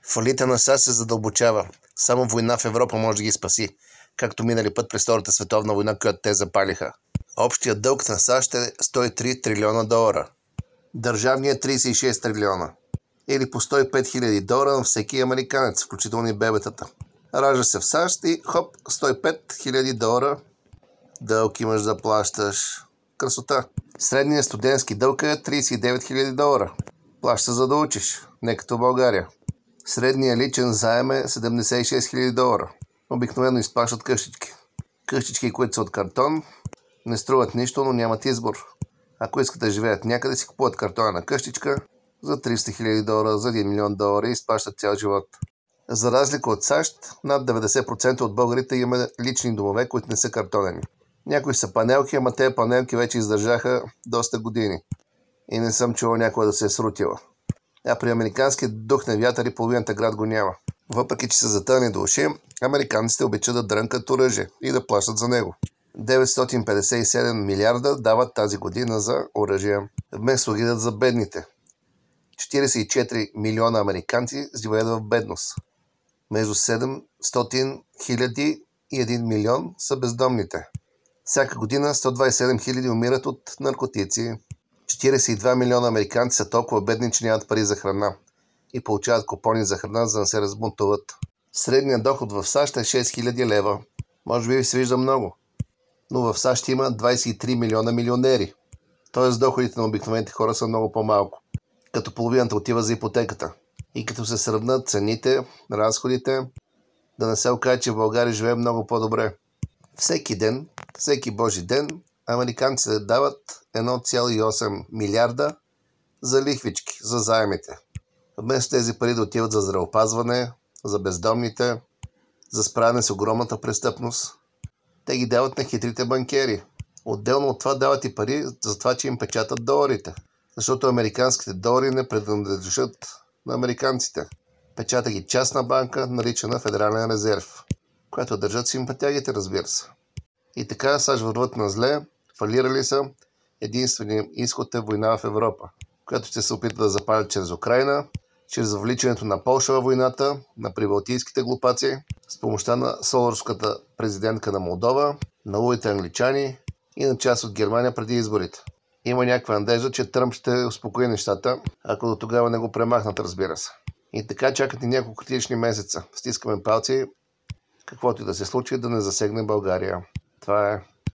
Фалита на САЩ се задълбочава. Само война в Европа може да ги спаси, както минали път през Втората световна война, която те запалиха. Общият дълг на САЩ е 103 трилиона долара. Държавният 36 трилиона. Или по 105 хиляди долара на всеки американец, включително и бебетата. Ражда се в САЩ и хоп, 105 хиляди долара дълг имаш да плащаш. Красота. Средният студентски дълг е 39 хиляди долара. Плаща за да учиш, не като България. Средният личен заем е 76 хиляди долара. Обикновено изплащат къщички. Къщички, които са от картон, не струват нищо, но нямат избор. Ако искат да живеят някъде, си купуват картона на къщичка за 300 хиляди долара, за 1 милион долара и изплащат цял живот. За разлика от САЩ, над 90% от българите има лични домове, които не са картонени. Някои са панелки, ама тези панелки вече издържаха доста години. И не съм чувал някога да се е срутила. А при американския дух на вятър и половината град го няма. Въпреки че са затънали до уши, американците обичат да дрънкат оръжие и да плащат за него. 957 милиарда дават тази година за оръжие, вместо ги дадат за бедните. 44 милиона американци живеят в бедност. Между 700 хиляди и 1 милион са бездомните. Всяка година 127 хиляди умират от наркотици. 42 милиона американци са толкова бедни, че нямат пари за храна и получават купони за храна, за да се разбунтуват. Средният доход в САЩ е 6000 лева. Може би ви се вижда много. Но в САЩ има 23 милиона милионери. Тоест доходите на обикновените хора са много по-малко. Като половината отива за ипотеката. И като се сравнат цените, разходите, да не се окаже, че в България живее много по-добре. Всеки ден, всеки божи ден, американците дават 1,8 милиарда за лихвички, за заемите. Вместо тези пари да отиват за здравеопазване, за бездомните, за справяне с огромната престъпност, те ги дават на хитрите банкери. Отделно от това дават и пари за това, че им печатат доларите. Защото американските долари не принадлежат на американците. Печата ги частна банка, наричана Федерален резерв, която държат симпатягите, разбира се. И така САЩ върват на зле, фалирали са. Единственият изход е война в Европа, която ще се опита да запалят чрез Украйна, чрез въвличането на Полша във войната, на прибалтийските глупаци, с помощта на солорската президентка на Молдова, на лудите англичани и на част от Германия преди изборите. Има някаква надежда, че Тръмп ще успокои нещата, ако до тогава не го премахнат, разбира се. И така чакат и няколко критични месеца. Стискаме палци, каквото и да се случи, да не засегне България. Това е.